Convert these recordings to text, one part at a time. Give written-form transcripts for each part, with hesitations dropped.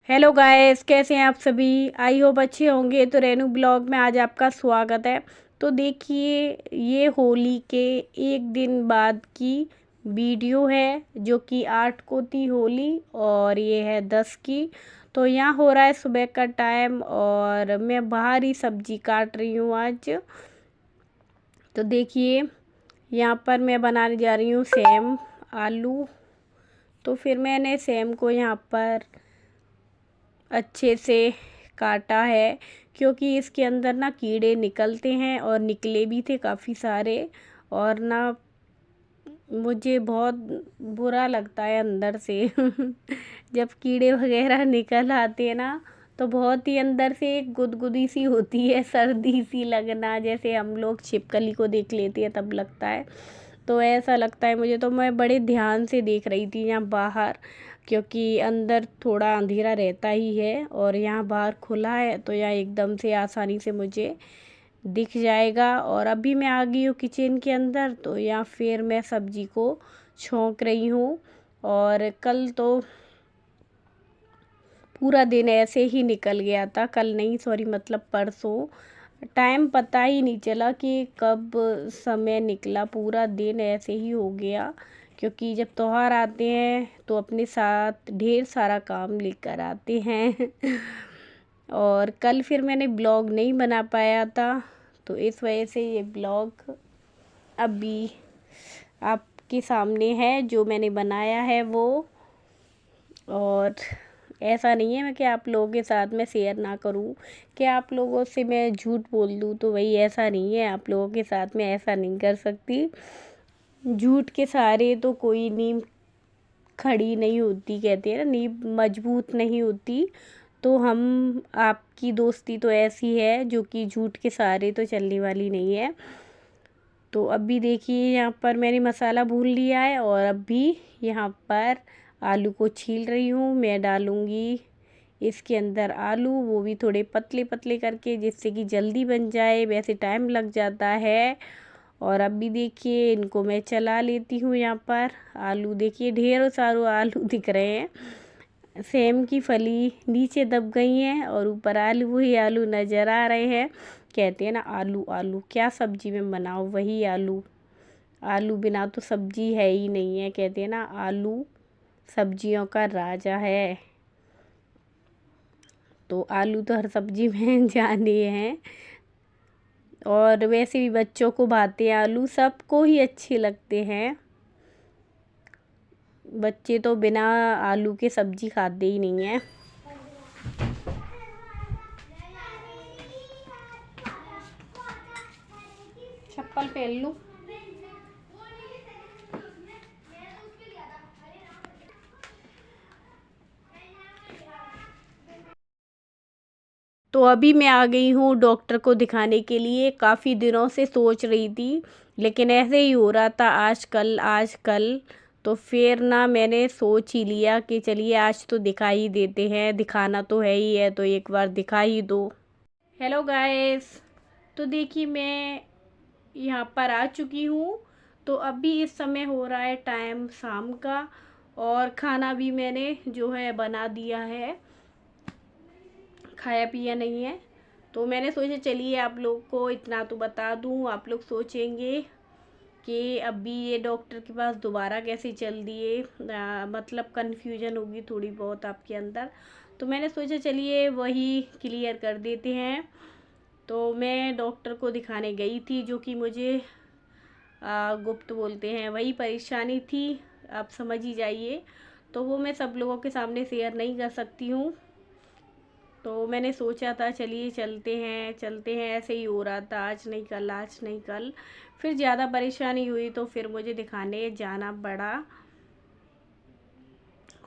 Hello guys, कैसे हैं आप सभी। आई होप अच्छे होंगे। तो रेनू ब्लॉग में आज आपका स्वागत है। तो देखिए, ये होली के एक दिन बाद की वीडियो है, जो कि 8 को थी होली और ये है 10 की। तो यहाँ हो रहा है सुबह का टाइम और मैं बाहर ही सब्जी काट रही हूँ आज। तो देखिए, यहाँ पर मैं बनाने जा रही हूँ सेम आलू। तो फिर मैंने सेम को यहाँ पर अच्छे से काटा है, क्योंकि इसके अंदर ना कीड़े निकलते हैं और निकले भी थे काफ़ी सारे। और ना मुझे बहुत बुरा लगता है अंदर से जब कीड़े वगैरह निकल आते हैं ना, तो बहुत ही अंदर से एक गुदगुदी सी होती है, सर्दी सी लगना, जैसे हम लोग छिपकली को देख लेते हैं तब लगता है। तो ऐसा लगता है मुझे। तो मैं बड़े ध्यान से देख रही थी यहाँ बाहर, क्योंकि अंदर थोड़ा अंधेरा रहता ही है और यहाँ बाहर खुला है, तो यहाँ एकदम से आसानी से मुझे दिख जाएगा। और अभी मैं आ गई हूँ किचन के अंदर। तो यहाँ फिर मैं सब्जी को छौंक रही हूँ। और कल तो पूरा दिन ऐसे ही निकल गया था, कल नहीं सॉरी मतलब परसों। टाइम पता ही नहीं चला कि कब समय निकला, पूरा दिन ऐसे ही हो गया। क्योंकि जब त्योहार आते हैं तो अपने साथ ढेर सारा काम लेकर आते हैं और कल फिर मैंने ब्लॉग नहीं बना पाया था, तो इस वजह से ये ब्लॉग अभी आपके सामने है, जो मैंने बनाया है वो। और ऐसा नहीं है मैं कि आप लोगों के साथ मैं शेयर ना करूं, कि आप लोगों से मैं झूठ बोल दूं, तो वही ऐसा नहीं है। आप लोगों के साथ मैं ऐसा नहीं कर सकती। झूठ के सहारे तो कोई नींव खड़ी नहीं होती, कहते हैं ना, नींव मजबूत नहीं होती। तो हम आपकी दोस्ती तो ऐसी है जो कि झूठ के सहारे तो चलने वाली नहीं है। तो अभी देखिए, यहाँ पर मैंने मसाला भून लिया है और अभी यहाँ पर आलू को छील रही हूँ। मैं डालूँगी इसके अंदर आलू, वो भी थोड़े पतले पतले करके, जिससे कि जल्दी बन जाए, वैसे टाइम लग जाता है। और अभी देखिए, इनको मैं चला लेती हूँ। यहाँ पर आलू देखिए, ढेरों सारे आलू दिख रहे हैं। सेम की फली नीचे दब गई हैं और ऊपर आलू ही आलू नज़र आ रहे हैं। कहते हैं ना, आलू आलू क्या सब्जी में बनाओ वही आलू, आलू बिना तो सब्जी है ही नहीं है। कहते हैं ना, आलू सब्जियों का राजा है। तो आलू तो हर सब्जी में जाने हैं। और वैसे भी बच्चों को भाते हैं आलू, सबको ही अच्छे लगते हैं। बच्चे तो बिना आलू के सब्जी खाते ही नहीं हैं। चप्पल पहन लूं। तो अभी मैं आ गई हूँ डॉक्टर को दिखाने के लिए। काफ़ी दिनों से सोच रही थी, लेकिन ऐसे ही हो रहा था, आज कल आज कल। तो फिर ना मैंने सोच ही लिया कि चलिए आज तो दिखा ही देते हैं, दिखाना तो है ही है, तो एक बार दिखा ही दो। हेलो गाइस, तो देखिए मैं यहाँ पर आ चुकी हूँ। तो अभी इस समय हो रहा है टाइम शाम का, और खाना भी मैंने जो है बना दिया है, खाया पिया नहीं है। तो मैंने सोचा चलिए आप लोग को इतना तो बता दूँ। आप लोग सोचेंगे कि अभी ये डॉक्टर के पास दोबारा कैसे चल दिए, मतलब कन्फ्यूजन होगी थोड़ी बहुत आपके अंदर। तो मैंने सोचा चलिए वही क्लियर कर देते हैं। तो मैं डॉक्टर को दिखाने गई थी, जो कि मुझे गुप्त बोलते हैं, वही परेशानी थी, आप समझ ही जाइए। तो वो मैं सब लोगों के सामने शेयर नहीं कर सकती हूँ। तो मैंने सोचा था चलिए चलते हैं, ऐसे ही हो रहा था, आज नहीं कल आज नहीं कल। फिर ज़्यादा परेशानी हुई तो फिर मुझे दिखाने जाना पड़ा।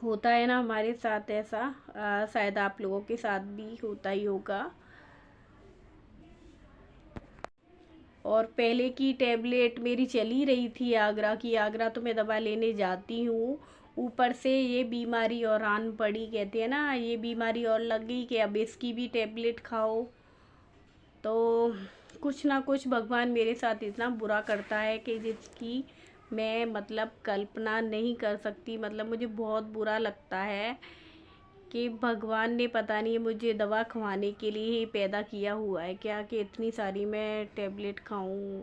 होता है ना हमारे साथ ऐसा, शायद आप लोगों के साथ भी होता ही होगा। और पहले की टैबलेट मेरी चली रही थी आगरा की। आगरा तो मैं दवा लेने जाती हूँ, ऊपर से ये बीमारी और आन पड़ी। कहते हैं ना, ये बीमारी और लग गई कि अब इसकी भी टैबलेट खाओ। तो कुछ ना कुछ भगवान मेरे साथ इतना बुरा करता है कि जिसकी मैं मतलब कल्पना नहीं कर सकती। मतलब मुझे बहुत बुरा लगता है कि भगवान ने पता नहीं मुझे दवा खवाने के लिए ही पैदा किया हुआ है क्या, कि इतनी सारी मैं टैबलेट खाऊं।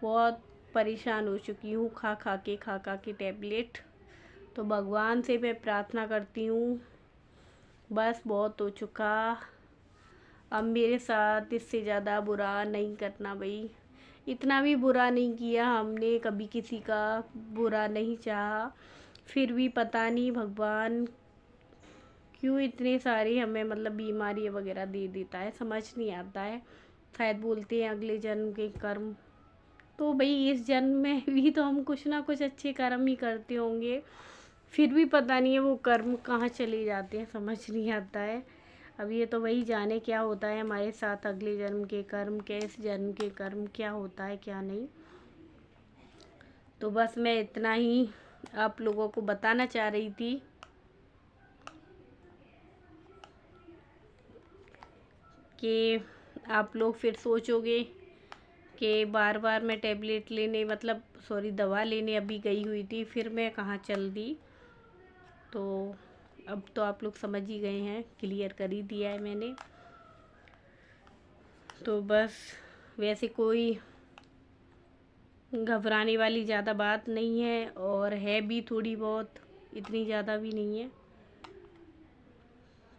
बहुत परेशान हो चुकी हूँ खा खा के टैबलेट। तो भगवान से मैं प्रार्थना करती हूँ, बस बहुत हो चुका, अब मेरे साथ इससे ज़्यादा बुरा नहीं करना भाई। इतना भी बुरा नहीं किया हमने, कभी किसी का बुरा नहीं चाहा, फिर भी पता नहीं भगवान क्यों इतने सारी हमें मतलब बीमारी वगैरह दे देता है, समझ नहीं आता है। शायद बोलते हैं अगले जन्म के कर्म, तो भाई इस जन्म में भी तो हम कुछ ना कुछ अच्छे कर्म ही करते होंगे, फिर भी पता नहीं है वो कर्म कहाँ चले जाते हैं, समझ नहीं आता है। अब ये तो वही जाने क्या होता है हमारे साथ, अगले जन्म के कर्म क्या, इस जन्म के कर्म क्या होता है क्या नहीं। तो बस मैं इतना ही आप लोगों को बताना चाह रही थी कि आप लोग फिर सोचोगे कि बार बार मैं टैबलेट लेने मतलब सॉरी दवा लेने अभी गई हुई थी, फिर मैं कहाँ चल दी। तो अब तो आप लोग समझ ही गए हैं, क्लियर कर ही दिया है मैंने। तो बस वैसे कोई घबराने वाली ज़्यादा बात नहीं है, और है भी थोड़ी बहुत, इतनी ज़्यादा भी नहीं है,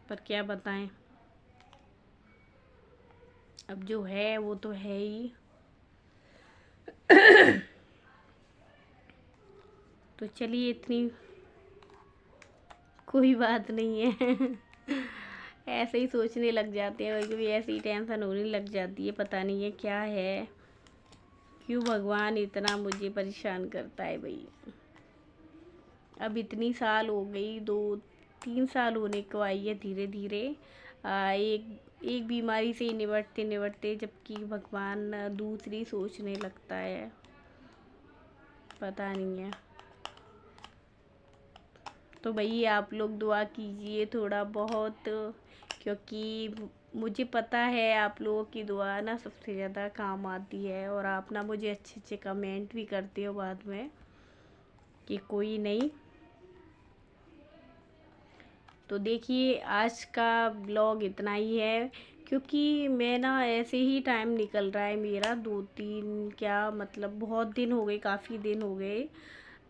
पर क्या बताएं, अब जो है वो तो है ही। तो चलिए, इतनी कोई बात नहीं है। ऐसे ही सोचने लग जाते हैं, कभी ऐसे ही टेंशन होने लग जाती है, पता नहीं है क्या है, क्यों भगवान इतना मुझे परेशान करता है भाई। अब इतनी साल हो गई, 2-3 साल होने को आई है धीरे धीरे, एक बीमारी से ही निपटते निपटते, जबकि भगवान दूसरी सोचने लगता है, पता नहीं है। तो भाई आप लोग दुआ कीजिए थोड़ा बहुत, क्योंकि मुझे पता है आप लोगों की दुआ ना सबसे ज़्यादा काम आती है, और आप ना मुझे अच्छे अच्छे कमेंट भी करते हो बाद में कि कोई नहीं। तो देखिए, आज का ब्लॉग इतना ही है, क्योंकि मैं ना ऐसे ही टाइम निकल रहा है मेरा, 2-3 क्या मतलब बहुत दिन हो गए, काफ़ी दिन हो गए,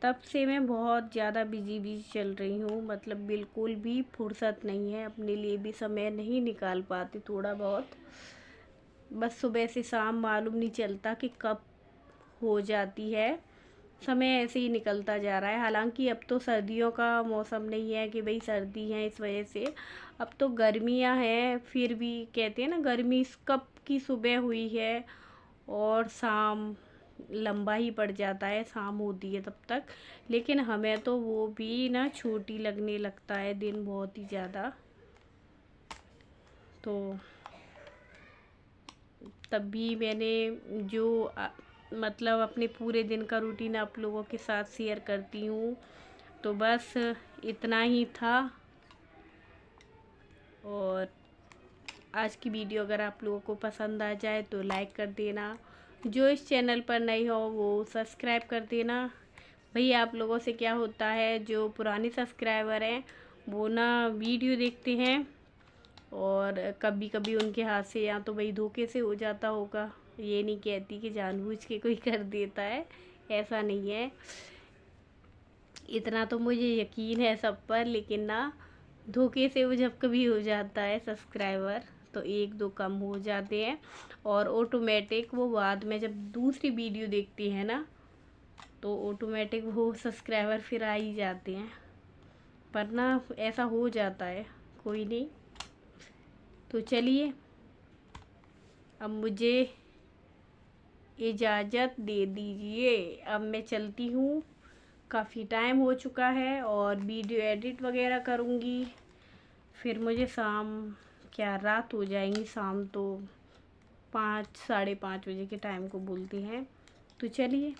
तब से मैं बहुत ज़्यादा बिजी चल रही हूँ, मतलब बिल्कुल भी फुर्सत नहीं है, अपने लिए भी समय नहीं निकाल पाती थोड़ा बहुत। बस सुबह से शाम मालूम नहीं चलता कि कब हो जाती है, समय ऐसे ही निकलता जा रहा है। हालांकि अब तो सर्दियों का मौसम नहीं है कि भाई सर्दी है इस वजह से, अब तो गर्मियां हैं, फिर भी कहते हैं ना गर्मी कब की सुबह हुई है और शाम लंबा ही पड़ जाता है, शाम होती है तब तक, लेकिन हमें तो वो भी ना छोटी लगने लगता है दिन बहुत ही ज़्यादा। तो तब भी मैंने जो मतलब अपने पूरे दिन का रूटीन आप लोगों के साथ शेयर करती हूँ, तो बस इतना ही था। और आज की वीडियो अगर आप लोगों को पसंद आ जाए तो लाइक कर देना, जो इस चैनल पर नई हो वो सब्सक्राइब कर देना। भाई आप लोगों से क्या होता है, जो पुराने सब्सक्राइबर हैं वो ना वीडियो देखते हैं, और कभी कभी उनके हाथ से या तो भाई धोखे से हो जाता होगा, ये नहीं कहती कि जानबूझ के कोई कर देता है, ऐसा नहीं है, इतना तो मुझे यकीन है सब पर, लेकिन ना धोखे से वो जब कभी हो जाता है सब्सक्राइबर तो 1-2 कम हो जाते हैं, और ऑटोमेटिक वो बाद में जब दूसरी वीडियो देखती है ना तो ऑटोमेटिक वो सब्सक्राइबर फिर आ ही जाते हैं, पर ना ऐसा हो जाता है, कोई नहीं। तो चलिए, अब मुझे इजाज़त दे दीजिए, अब मैं चलती हूँ, काफ़ी टाइम हो चुका है, और वीडियो एडिट वगैरह करूँगी, फिर मुझे शाम क्या रात हो जाएंगी, शाम तो 5-5:30 बजे के टाइम को बोलती हैं। तो चलिए,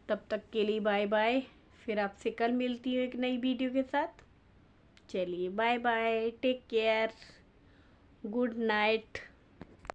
तब तक के लिए बाय बाय, फिर आपसे कल मिलती हूँ एक नई वीडियो के साथ। चलिए bye bye, take care, good night.